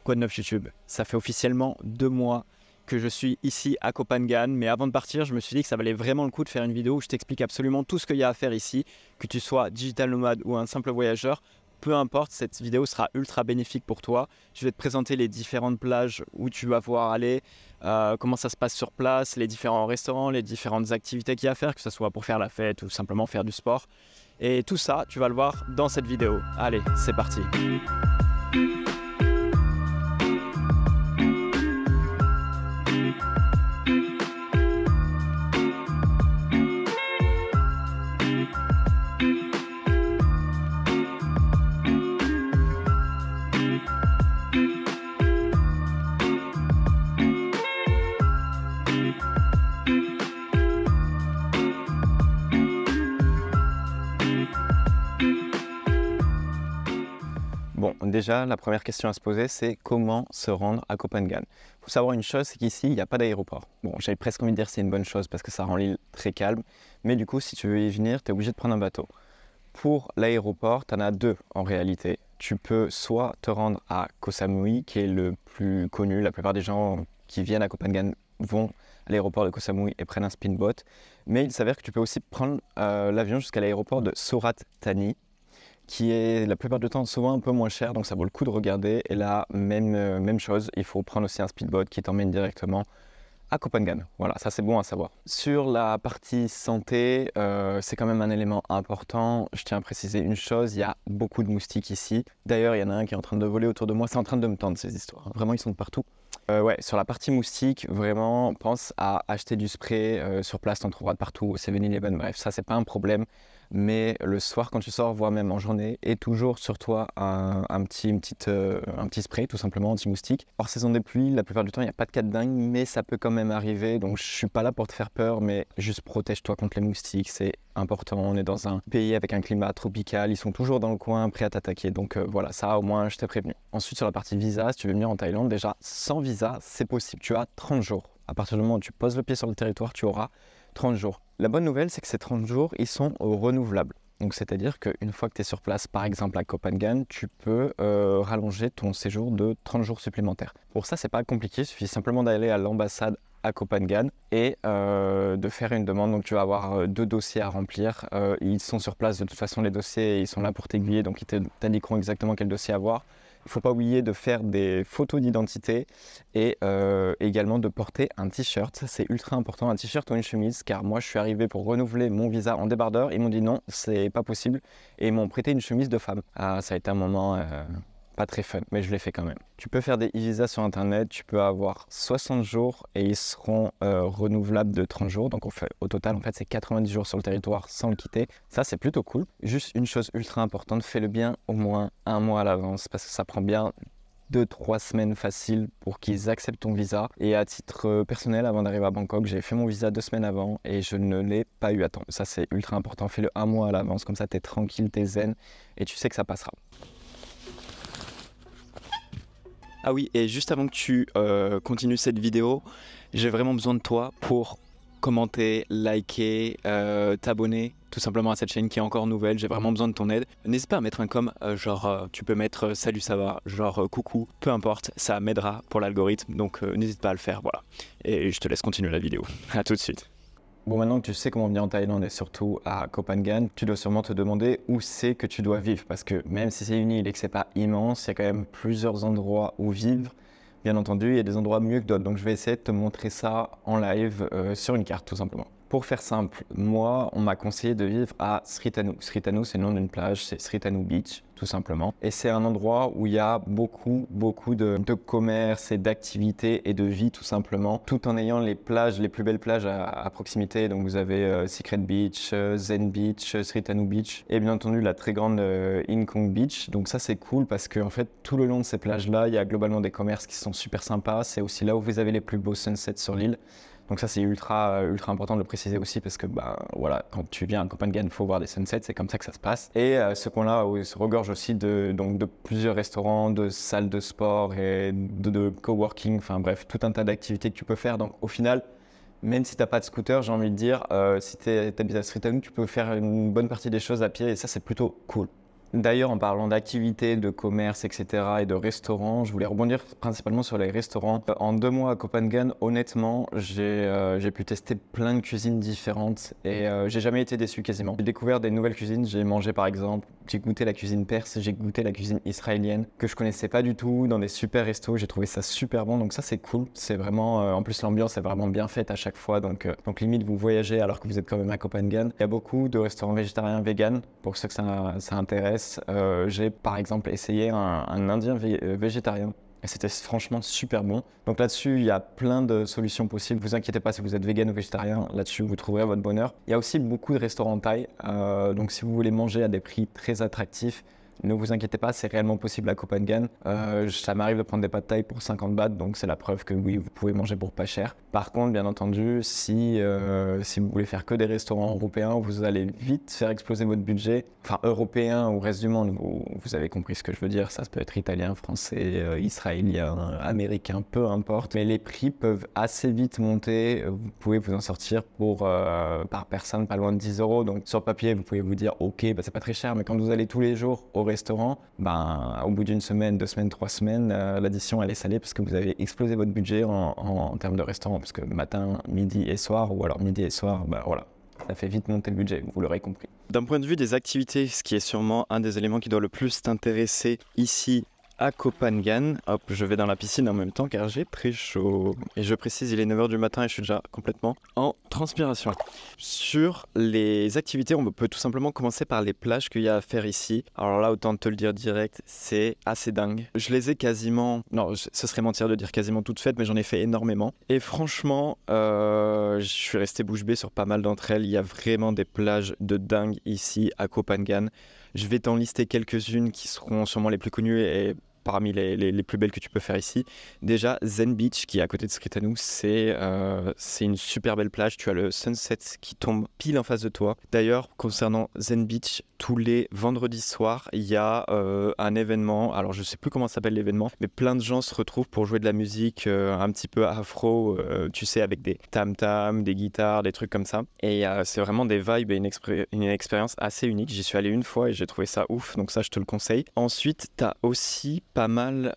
Quoi de neuf YouTube? Ça fait officiellement 2 mois que je suis ici à Koh Phangan, mais avant de partir, je me suis dit que ça valait vraiment le coup de faire une vidéo où je t'explique absolument tout ce qu'il y a à faire ici, que tu sois digital nomade ou un simple voyageur. Peu importe, cette vidéo sera ultra bénéfique pour toi. Je vais te présenter les différentes plages où tu vas pouvoir aller, comment ça se passe sur place, les différents restaurants, les différentes activités qu'il y a à faire, que ce soit pour faire la fête ou simplement faire du sport. Et tout ça, tu vas le voir dans cette vidéo. Allez, c'est parti! Bon, déjà, la première question à se poser, c'est comment se rendre à Koh Phangan. Il faut savoir une chose, c'est qu'ici, il n'y a pas d'aéroport. Bon, j'avais presque envie de dire que c'est une bonne chose parce que ça rend l'île très calme. Mais du coup, si tu veux y venir, tu es obligé de prendre un bateau. Pour l'aéroport, tu en as deux en réalité. Tu peux soit te rendre à Koh Samui, qui est le plus connu. La plupart des gens qui viennent à Koh Phangan vont à l'aéroport de Koh Samui et prennent un speedboat. Mais il s'avère que tu peux aussi prendre l'avion jusqu'à l'aéroport de Surat Thani, qui est la plupart du temps souvent un peu moins cher, donc ça vaut le coup de regarder. Et là, même chose, il faut prendre aussi un speedboat qui t'emmène directement à Koh Phangan. Voilà, ça c'est bon à savoir. Sur la partie santé, c'est quand même un élément important. Je tiens à préciser une chose, il y a beaucoup de moustiques ici. D'ailleurs, il y en a un qui est en train de voler autour de moi, c'est en train de me tendre ces histoires. Vraiment, ils sont de partout. Ouais, sur la partie moustique, vraiment, pense à acheter du spray sur place, t'en trouveras de partout, au 7-Eleven, bref, ça c'est pas un problème. Mais le soir, quand tu sors, voire même en journée, et toujours sur toi un petit spray, tout simplement anti-moustique. Hors saison des pluies, la plupart du temps, il n'y a pas de cas de dingue, mais ça peut quand même arriver. Donc, je suis pas là pour te faire peur, mais juste protège-toi contre les moustiques, c'est important. On est dans un pays avec un climat tropical, ils sont toujours dans le coin, prêts à t'attaquer. Donc voilà, ça au moins, je t'ai prévenu. Ensuite, sur la partie visa, si tu veux venir en Thaïlande, déjà, sans visa, c'est possible. Tu as 30 jours. À partir du moment où tu poses le pied sur le territoire, tu auras 30 jours. La bonne nouvelle, c'est que ces 30 jours, ils sont renouvelables. Donc, c'est-à-dire qu'une fois que tu es sur place, par exemple à Koh Phangan, tu peux rallonger ton séjour de 30 jours supplémentaires. Pour ça, c'est pas compliqué, il suffit simplement d'aller à l'ambassade à Koh Phangan et de faire une demande. Donc, tu vas avoir 2 dossiers à remplir. Ils sont sur place, de toute façon, les dossiers, ils sont là pour t'aiguiller, donc ils t'indiqueront exactement quel dossier avoir. Il ne faut pas oublier de faire des photos d'identité et également de porter un t-shirt. Ça, c'est ultra important, un t-shirt ou une chemise, car moi, je suis arrivé pour renouveler mon visa en débardeur. Ils m'ont dit non, c'est pas possible et ils m'ont prêté une chemise de femme. Ah, ça a été un moment pas très fun, mais je l'ai fait quand même. Tu peux faire des e-visas sur internet, tu peux avoir 60 jours et ils seront renouvelables de 30 jours. Donc au total, en fait, c'est 90 jours sur le territoire sans le quitter. Ça, c'est plutôt cool. Juste une chose ultra importante, fais-le bien au moins 1 mois à l'avance parce que ça prend bien 2-3 semaines faciles pour qu'ils acceptent ton visa. Et à titre personnel, avant d'arriver à Bangkok, j'ai fait mon visa 2 semaines avant et je ne l'ai pas eu à temps. Ça, c'est ultra important. Fais-le 1 mois à l'avance, comme ça, tu es tranquille, tu es zen et tu sais que ça passera. Ah oui, et juste avant que tu continues cette vidéo, j'ai vraiment besoin de toi pour commenter, liker, t'abonner tout simplement à cette chaîne qui est encore nouvelle. J'ai vraiment besoin de ton aide. N'hésite pas à mettre un com, tu peux mettre salut ça va, coucou, peu importe, ça m'aidera pour l'algorithme, donc n'hésite pas à le faire, voilà. Et je te laisse continuer la vidéo. À tout de suite. Bon, maintenant que tu sais comment venir en Thaïlande et surtout à Koh Phangan, tu dois sûrement te demander où c'est que tu dois vivre. Parce que même si c'est une île et que c'est pas immense, il y a quand même plusieurs endroits où vivre. Bien entendu, il y a des endroits mieux que d'autres. Donc je vais essayer de te montrer ça en live sur une carte tout simplement. Pour faire simple, moi, on m'a conseillé de vivre à Sri Tanu. Sri Tanu, c'est le nom d'une plage, c'est Sri Tanu Beach, tout simplement. Et c'est un endroit où il y a beaucoup de commerce et d'activités et de vie, tout simplement, tout en ayant les plages, les plus belles plages à proximité. Donc vous avez Secret Beach, Zen Beach, Sri Tanu Beach et bien entendu la très grande Inkong Beach. Donc ça, c'est cool parce que en fait, tout le long de ces plages-là, il y a globalement des commerces qui sont super sympas. C'est aussi là où vous avez les plus beaux sunsets sur l'île. Donc ça, c'est ultra important de le préciser aussi parce que voilà, quand tu viens à Koh Phangan, il faut voir des sunsets, c'est comme ça que ça se passe. Et ce coin-là se regorge aussi de plusieurs restaurants, de salles de sport et de coworking, enfin bref, tout un tas d'activités que tu peux faire. Donc au final, même si tu n'as pas de scooter, j'ai envie de dire, si tu habites à Sri Tanu, tu peux faire une bonne partie des choses à pied et ça, c'est plutôt cool. D'ailleurs, en parlant d'activités, de commerce, etc. et de restaurants, je voulais rebondir principalement sur les restaurants. En 2 mois à Copenhague, honnêtement, j'ai pu tester plein de cuisines différentes et j'ai jamais été déçu quasiment. J'ai découvert des nouvelles cuisines, j'ai mangé par exemple, j'ai goûté la cuisine perse, j'ai goûté la cuisine israélienne que je connaissais pas du tout dans des super restos, j'ai trouvé ça super bon, donc ça c'est cool. C'est vraiment, en plus l'ambiance est vraiment bien faite à chaque fois, donc limite vous voyagez alors que vous êtes quand même à Copenhague. Il y a beaucoup de restaurants végétariens, vegan, pour ceux que ça intéresse. J'ai par exemple essayé un indien végétarien et c'était franchement super bon. Donc là-dessus, il y a plein de solutions possibles. Vous inquiétez pas si vous êtes vegan ou végétarien, là-dessus vous trouverez votre bonheur. Il y a aussi beaucoup de restaurants thaï, donc si vous voulez manger à des prix très attractifs, ne vous inquiétez pas, c'est réellement possible à Copenhague. Ça m'arrive de prendre des pâtes thaï pour 50 bahts, donc c'est la preuve que oui, vous pouvez manger pour pas cher. Par contre, bien entendu, si vous voulez faire que des restaurants européens, vous allez vite faire exploser votre budget. Enfin, européen ou reste du monde, vous avez compris ce que je veux dire. Ça peut être italien, français, israélien, américain, peu importe. Mais les prix peuvent assez vite monter. Vous pouvez vous en sortir pour, par personne, pas loin de 10 euros. Donc sur papier, vous pouvez vous dire, ok, c'est pas très cher, mais quand vous allez tous les jours au restaurant, au bout d'une semaine, 2 semaines, 3 semaines, l'addition elle est salée parce que vous avez explosé votre budget en termes de restaurant, parce que matin, midi et soir, ou alors midi et soir, voilà, ça fait vite monter le budget, vous l'aurez compris. D'un point de vue des activités, ce qui est sûrement un des éléments qui doit le plus t'intéresser ici à Copenhague. Hop, je vais dans la piscine en même temps car j'ai très chaud. Et je précise, il est 9h du matin et je suis déjà complètement en transpiration. Sur les activités, on peut tout simplement commencer par les plages qu'il y a à faire ici. Alors là, autant te le dire direct, c'est assez dingue. Je les ai quasiment... Non, ce serait mentir de dire quasiment toutes faites, mais j'en ai fait énormément. Et franchement, je suis resté bouche bée sur pas mal d'entre elles. Il y a vraiment des plages de dingue ici à Copenhague. Je vais t'en lister quelques-unes qui seront sûrement les plus connues et parmi les plus belles que tu peux faire ici. Déjà, Zen Beach, qui est à côté de Skritanu, c'est une super belle plage. Tu as le sunset qui tombe pile en face de toi. D'ailleurs, concernant Zen Beach, tous les vendredis soirs, il y a un événement. Alors, je sais plus comment s'appelle l'événement, mais plein de gens se retrouvent pour jouer de la musique un petit peu afro, tu sais, avec des tam-tams, des guitares, des trucs comme ça. Et c'est vraiment des vibes et une expérience assez unique. J'y suis allé une fois et j'ai trouvé ça ouf, donc ça, je te le conseille. Ensuite, tu as aussi pas mal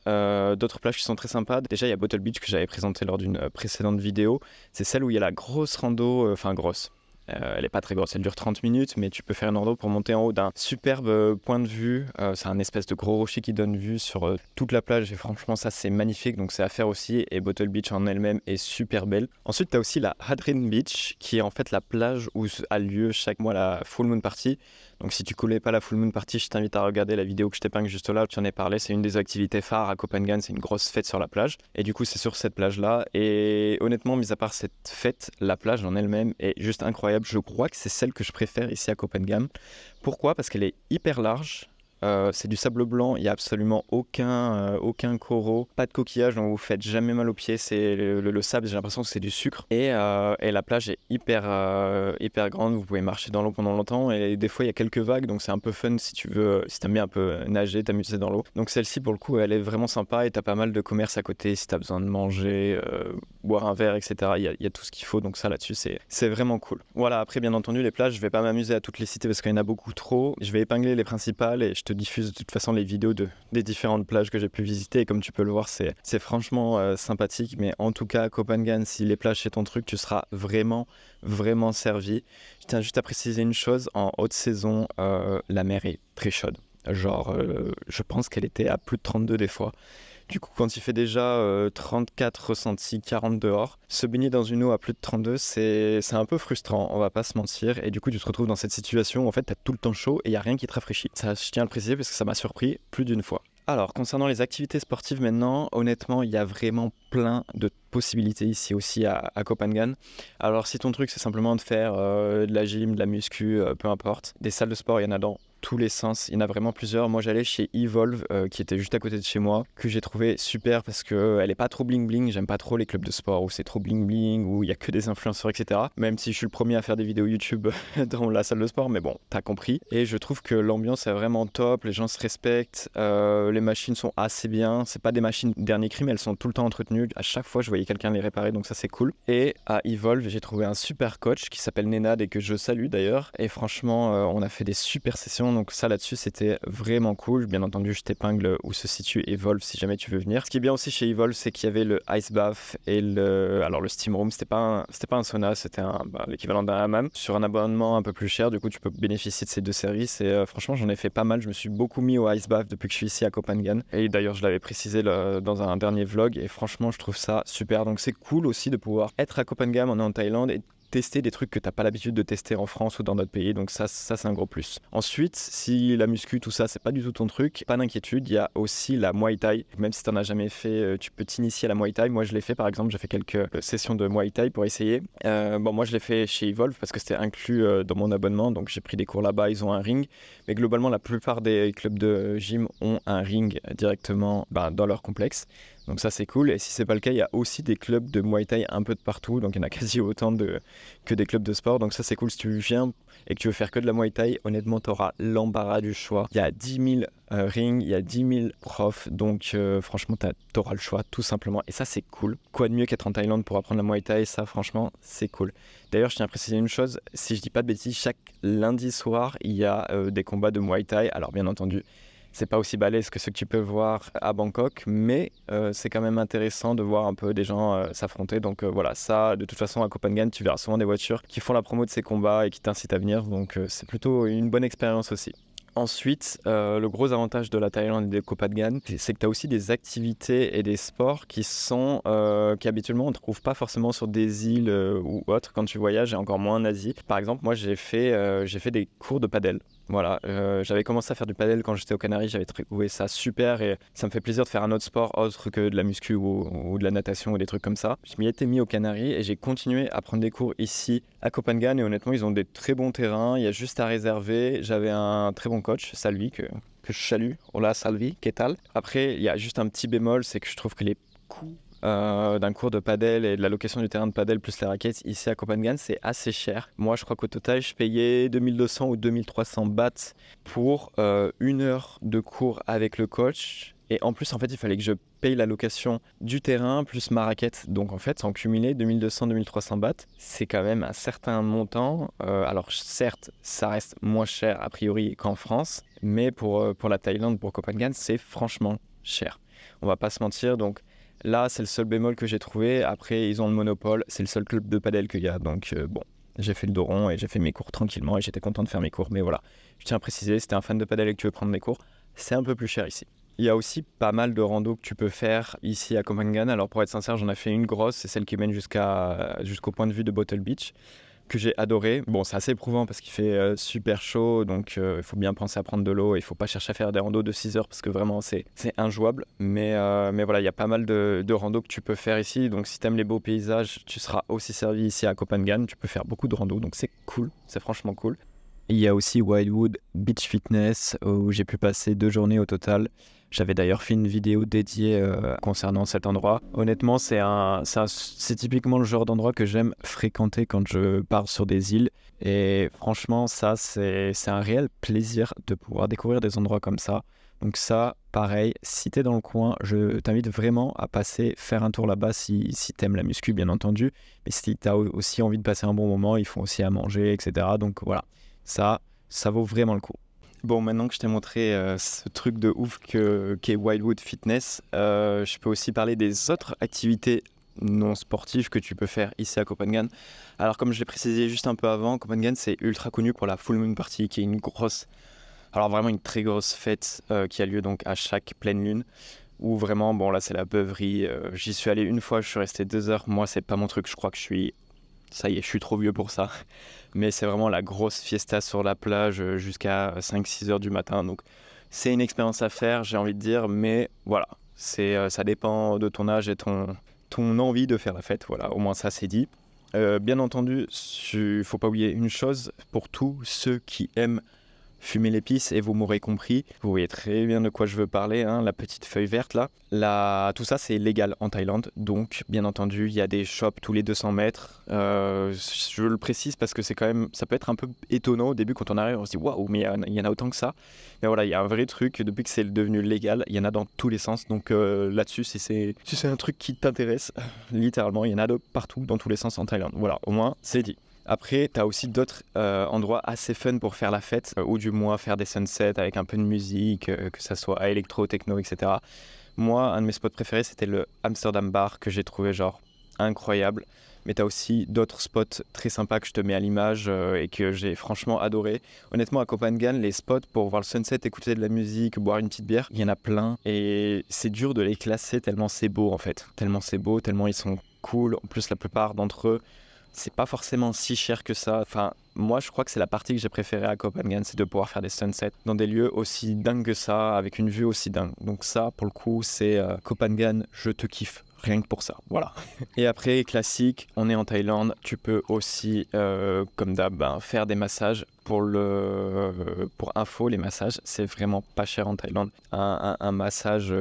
d'autres plages qui sont très sympas. Déjà, il y a Bottle Beach que j'avais présenté lors d'une précédente vidéo. C'est celle où il y a la grosse rando, grosse. Elle n'est pas très grosse, elle dure 30 minutes, mais tu peux faire une rando pour monter en haut d'un superbe point de vue. C'est un espèce de gros rocher qui donne vue sur toute la plage et franchement ça c'est magnifique, donc c'est à faire aussi. Et Bottle Beach en elle-même est super belle. Ensuite tu as aussi la Hadrin Beach qui est en fait la plage où a lieu chaque mois la Full Moon Party. Donc si tu connais pas la Full Moon Party, je t'invite à regarder la vidéo que je t'épingle juste là, tu en ai parlé, c'est une des activités phares à Copenhague, c'est une grosse fête sur la plage. Et du coup c'est sur cette plage là, et honnêtement mis à part cette fête, la plage en elle-même est juste incroyable. Je crois que c'est celle que je préfère ici à Copenhague. Pourquoi ? Parce qu'elle est hyper large. C'est du sable blanc, il n'y a absolument aucun coraux, pas de coquillage, donc vous ne faites jamais mal aux pieds. C'est le sable, j'ai l'impression que c'est du sucre. Et la plage est hyper grande, vous pouvez marcher dans l'eau pendant longtemps. Et des fois, il y a quelques vagues, donc c'est un peu fun si tu veux, si tu aimes bien un peu nager, t'amuser dans l'eau. Donc celle-ci, pour le coup, elle est vraiment sympa et tu as pas mal de commerce à côté si tu as besoin de manger, boire un verre, etc. Il y a tout ce qu'il faut, donc ça là-dessus, c'est vraiment cool. Voilà, après, bien entendu, les plages, je ne vais pas m'amuser à toutes les citer parce qu'il y en a beaucoup trop. Je vais épingler les principales et je te diffuse de toute façon les vidéos des différentes plages que j'ai pu visiter et comme tu peux le voir c'est franchement sympathique. Mais en tout cas à Copenhague, si les plages c'est ton truc, tu seras vraiment servi. Je tiens juste à préciser une chose, en haute saison la mer est très chaude, genre je pense qu'elle était à plus de 32 des fois. Du coup, quand il fait déjà 34 ressentis, 40 dehors, se baigner dans une eau à plus de 32, c'est un peu frustrant, on va pas se mentir. Et du coup, tu te retrouves dans cette situation où en fait, tu as tout le temps chaud et il n'y a rien qui te rafraîchit. Ça, je tiens à le préciser parce que ça m'a surpris plus d'une fois. Alors, concernant les activités sportives maintenant, honnêtement, il y a vraiment plein de possibilités ici aussi à Copenhague. Alors, si ton truc, c'est simplement de faire de la gym, de la muscu, peu importe, des salles de sport, il y en a dans tous les sens, il y en a vraiment plusieurs. Moi j'allais chez Evolve qui était juste à côté de chez moi, que j'ai trouvé super parce qu'elle est pas trop bling bling. J'aime pas trop les clubs de sport où c'est trop bling bling, où il y a que des influenceurs, etc. Même si je suis le premier à faire des vidéos YouTube dans la salle de sport, mais bon, t'as compris. Et je trouve que l'ambiance est vraiment top, les gens se respectent, les machines sont assez bien. C'est pas des machines dernier cri, mais elles sont tout le temps entretenues. À chaque fois je voyais quelqu'un les réparer, donc ça c'est cool. Et à Evolve j'ai trouvé un super coach qui s'appelle Nenad et que je salue d'ailleurs. Et franchement on a fait des super sessions. location, donc ça là-dessus c'était vraiment cool. Bien entendu, je t'épingle où se situe Evolve si jamais tu veux venir. Ce qui est bien aussi chez Evolve, c'est qu'il y avait le Ice Bath et le Steam Room. C'était pas un sauna, c'était l'équivalent d'un hammam sur un abonnement un peu plus cher. Du coup, tu peux bénéficier de ces 2 services et franchement, j'en ai fait pas mal. Je me suis beaucoup mis au Ice Bath depuis que je suis ici à Copenhagen. Et d'ailleurs, je l'avais précisé dans un dernier vlog et franchement, je trouve ça super. Donc c'est cool aussi de pouvoir être à Copenhagen, on est en Thaïlande et tester des trucs que tu n'as pas l'habitude de tester en France ou dans d'autres pays, donc ça c'est un gros plus. Ensuite, si la muscu, tout ça, c'est pas du tout ton truc, pas d'inquiétude, il y a aussi la Muay Thai. Même si tu n'en as jamais fait, tu peux t'initier à la Muay Thai. Moi, je l'ai fait, par exemple, j'ai fait quelques sessions de Muay Thai pour essayer. Moi, je l'ai fait chez Evolve parce que c'était inclus dans mon abonnement, donc j'ai pris des cours là-bas, ils ont un ring. Mais globalement, la plupart des clubs de gym ont un ring directement dans leur complexe. Donc ça c'est cool, et si c'est pas le cas, il y a aussi des clubs de Muay Thai un peu de partout, donc il y en a quasi autant que des clubs de sport, donc ça c'est cool. Si tu viens et que tu veux faire que de la Muay Thai, honnêtement tu auras l'embarras du choix. Il y a 10 000 rings, il y a 10 000 profs, donc franchement tu auras le choix tout simplement, et ça c'est cool. Quoi de mieux qu'être en Thaïlande pour apprendre la Muay Thai, ça franchement c'est cool. D'ailleurs je tiens à préciser une chose, si je dis pas de bêtises, chaque lundi soir il y a des combats de Muay Thai. Alors bien entendu, c'est pas aussi balèze que ce que tu peux voir à Bangkok, mais c'est quand même intéressant de voir un peu des gens s'affronter. Donc voilà, ça, de toute façon, à Copenhagen, tu verras souvent des voitures qui font la promo de ces combats et qui t'incitent à venir. Donc c'est plutôt une bonne expérience aussi. Ensuite, le gros avantage de la Thaïlande et de Copenhagen, c'est que tu as aussi des activités et des sports qui habituellement on ne trouve pas forcément sur des îles ou autres quand tu voyages, et encore moins en Asie. Par exemple, moi j'ai fait des cours de padel. Voilà, j'avais commencé à faire du padel quand j'étais aux Canaries, j'avais trouvé ça super et ça me fait plaisir de faire un autre sport autre que de la muscu ou de la natation ou des trucs comme ça. Je m'y étais mis aux Canaries et j'ai continué à prendre des cours ici à Copenhagen, et honnêtement ils ont des très bons terrains, il y a juste à réserver. J'avais un très bon coach, Salvi, que je salue. Hola Salvi, qu'est-ce que tal? Après, il y a juste un petit bémol, c'est que je trouve que les coûts d'un cours de padel et de la location du terrain de padel plus les raquettes ici à Copenhagen, c'est assez cher. Moi, je crois qu'au total, je payais 2200 ou 2300 bahts pour 1 heure de cours avec le coach. Et en plus, en fait, il fallait que je paye la location du terrain plus ma raquette. Donc, en fait, en cumulé, 2200-2300 bahts, c'est quand même un certain montant. Alors, certes, ça reste moins cher a priori qu'en France, mais pour la Thaïlande, pour Copenhagen, c'est franchement cher. On va pas se mentir, donc là, c'est le seul bémol que j'ai trouvé. Après, ils ont le monopole. C'est le seul club de padel qu'il y a. Donc, j'ai fait le dos rond et j'ai fait mes cours tranquillement et j'étais content de faire mes cours. Mais voilà, je tiens à préciser, si t'es un fan de padel et que tu veux prendre des cours, c'est un peu plus cher ici. Il y a aussi pas mal de rando que tu peux faire ici à Copenhagen. Alors, pour être sincère, j'en ai fait une grosse. C'est celle qui mène jusqu'au point de vue de Bottle Beach, que j'ai adoré. Bon, c'est assez éprouvant parce qu'il fait super chaud, donc il faut bien penser à prendre de l'eau. Il ne faut pas chercher à faire des randos de 6 heures parce que vraiment c'est injouable. Mais voilà, il y a pas mal de randos que tu peux faire ici. Donc si tu aimes les beaux paysages, tu seras aussi servi ici à Copenhagen. Tu peux faire beaucoup de randos, donc c'est cool, c'est franchement cool. Il y a aussi Wildwood Beach Fitness où j'ai pu passer 2 journées au total. J'avais d'ailleurs fait une vidéo dédiée concernant cet endroit. Honnêtement, c'est typiquement le genre d'endroit que j'aime fréquenter quand je pars sur des îles. Et franchement, ça, c'est un réel plaisir de pouvoir découvrir des endroits comme ça. Donc ça, pareil, si t'es dans le coin, je t'invite vraiment à faire un tour là-bas si t'aimes la muscu, bien entendu. Mais si t'as aussi envie de passer un bon moment, ils font aussi à manger, etc. Donc voilà, ça vaut vraiment le coup. Bon, maintenant que je t'ai montré ce truc de ouf qu'est Wildwood Fitness, je peux aussi parler des autres activités non sportives que tu peux faire ici à Copenhagen. Alors comme je l'ai précisé juste un peu avant, Copenhagen c'est ultra connu pour la Full Moon Party, qui est vraiment une très grosse fête qui a lieu donc à chaque pleine lune. Où vraiment, bon là c'est la beuverie, j'y suis allé une fois, je suis resté 2 heures, moi c'est pas mon truc, je crois que ça y est, je suis trop vieux pour ça. Mais c'est vraiment la grosse fiesta sur la plage jusqu'à 5-6 heures du matin. Donc c'est une expérience à faire, j'ai envie de dire. Mais voilà, ça dépend de ton âge et ton envie de faire la fête. Voilà, au moins ça c'est dit. Bien entendu, il faut pas oublier une chose, pour tous ceux qui aiment fumer l'épice, et vous m'aurez compris, vous voyez très bien de quoi je veux parler, hein, la petite feuille verte là. Tout ça c'est légal en Thaïlande, donc bien entendu il y a des shops tous les 200 mètres. Je le précise parce que ça peut être un peu étonnant au début quand on arrive, on se dit waouh, mais il y en a autant que ça. Mais voilà, il y a un vrai truc, depuis que c'est devenu légal, il y en a dans tous les sens. Donc là-dessus, si c'est un truc qui t'intéresse, littéralement, il y en a de partout, dans tous les sens en Thaïlande. Voilà, au moins c'est dit. Après, tu as aussi d'autres endroits assez fun pour faire la fête, ou du moins faire des sunsets avec un peu de musique, que ça soit à électro, techno, etc. Moi, un de mes spots préférés, c'était le Amsterdam Bar que j'ai trouvé genre incroyable. Mais tu as aussi d'autres spots très sympas que je te mets à l'image et que j'ai franchement adoré. Honnêtement, à Copenhague, les spots pour voir le sunset, écouter de la musique, boire une petite bière, il y en a plein. Et c'est dur de les classer tellement c'est beau en fait. Tellement c'est beau, tellement ils sont cool. En plus, la plupart d'entre eux, c'est pas forcément si cher que ça. Enfin, moi, je crois que c'est la partie que j'ai préférée à Copenhague, c'est de pouvoir faire des sunsets dans des lieux aussi dingues que ça, avec une vue aussi dingue. Donc ça, pour le coup, c'est Copenhague, je te kiffe. Rien que pour ça, voilà. Et après, classique, on est en Thaïlande. Tu peux aussi, comme d'hab, faire des massages. Pour info, les massages, c'est vraiment pas cher en Thaïlande. Un massage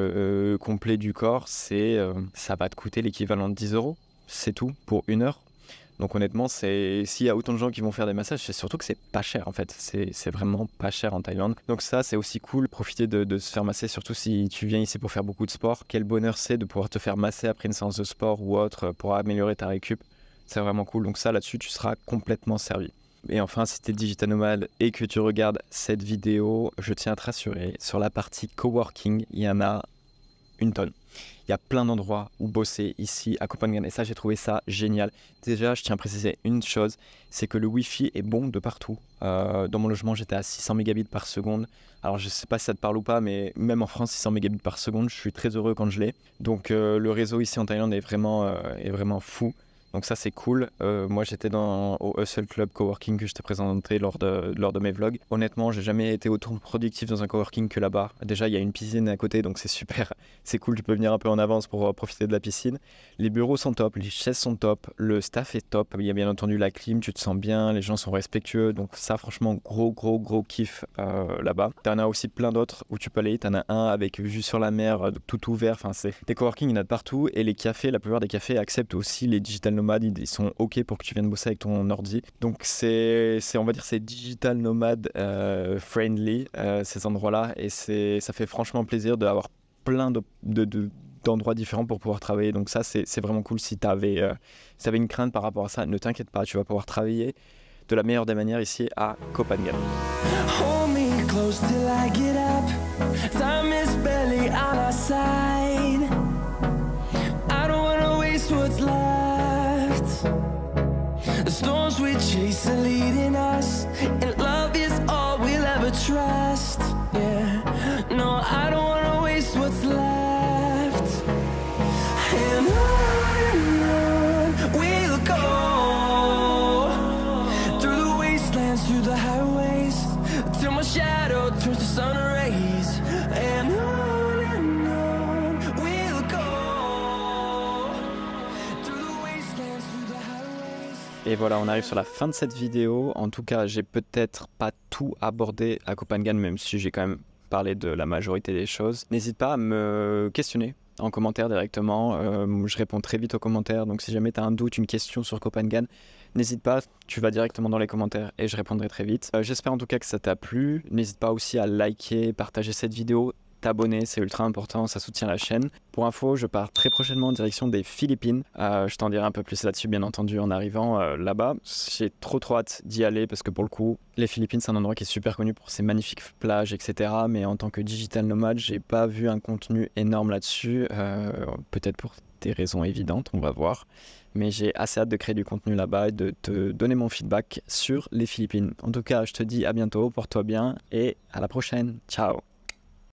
complet du corps, ça va te coûter l'équivalent de 10 €. C'est tout, pour 1 heure. Donc honnêtement, s'il y a autant de gens qui vont faire des massages, c'est surtout que c'est pas cher en fait. C'est vraiment pas cher en Thaïlande. Donc ça, c'est aussi cool. Profiter de se faire masser, surtout si tu viens ici pour faire beaucoup de sport. Quel bonheur c'est de pouvoir te faire masser après une séance de sport ou autre pour améliorer ta récup. C'est vraiment cool. Donc ça, là-dessus, tu seras complètement servi. Et enfin, si tu es digital nomade et que tu regardes cette vidéo, je tiens à te rassurer, sur la partie coworking, il y en a une tonne. Il y a plein d'endroits où bosser ici à Copenhague et ça, j'ai trouvé ça génial. Déjà, je tiens à préciser une chose, c'est que le Wi-Fi est bon de partout. Dans mon logement, j'étais à 600 mégabits par seconde. Alors, je ne sais pas si ça te parle ou pas, mais même en France, 600 mégabits par seconde, je suis très heureux quand je l'ai. Donc, le réseau ici en Thaïlande est vraiment fou. Donc ça, c'est cool. Moi, j'étais au Hustle Club Coworking que je t'ai présenté lors de mes vlogs. Honnêtement, j'ai jamais été autant productif dans un coworking que là-bas. Déjà, il y a une piscine à côté, donc c'est super. C'est cool, tu peux venir un peu en avance pour profiter de la piscine. Les bureaux sont top, les chaises sont top, le staff est top. Il y a bien entendu la clim, tu te sens bien, les gens sont respectueux. Donc ça, franchement, gros kiff là-bas. T'en as aussi plein d'autres où tu peux aller. T'en as un avec vue sur la mer, tout ouvert. Enfin, des coworking, il y en a de partout. Et les cafés, la plupart des cafés acceptent aussi les digital nomades, ils sont ok pour que tu viennes bosser avec ton ordi. Donc on va dire c'est digital nomade friendly ces endroits-là et ça fait franchement plaisir d'avoir plein d'endroits différents pour pouvoir travailler. Donc ça c'est vraiment cool. Si t'avais une crainte par rapport à ça, ne t'inquiète pas, tu vas pouvoir travailler de la meilleure des manières ici à Copenhague. Hold me close till I get up. Time is barely on our side. I don't wanna waste what's left. The storms we chase are leading us, and love is all we'll ever trust. Yeah, no, I don't wanna waste what's left. And on we'll go, through the wastelands, through the highways, till my shadow turns to sun rays. And on we'll go, through the wastelands, through the highways. Et voilà, on arrive sur la fin de cette vidéo. En tout cas, j'ai peut-être pas tout abordé à Copenhague, même si j'ai quand même parlé de la majorité des choses. N'hésite pas à me questionner en commentaire directement. Je réponds très vite aux commentaires. Donc si jamais tu as un doute, une question sur Copenhague, n'hésite pas, tu vas directement dans les commentaires et je répondrai très vite. J'espère en tout cas que ça t'a plu. N'hésite pas aussi à liker, partager cette vidéo, t'abonner, c'est ultra important, ça soutient la chaîne. Pour info, je pars très prochainement en direction des Philippines. Je t'en dirai un peu plus là-dessus, bien entendu, en arrivant là-bas. J'ai trop hâte d'y aller parce que pour le coup, les Philippines, c'est un endroit qui est super connu pour ses magnifiques plages, etc. Mais en tant que digital nomade, j'ai pas vu un contenu énorme là-dessus. Peut-être pour des raisons évidentes, on va voir. Mais j'ai assez hâte de créer du contenu là-bas et de te donner mon feedback sur les Philippines. En tout cas, je te dis à bientôt, porte-toi bien et à la prochaine. Ciao!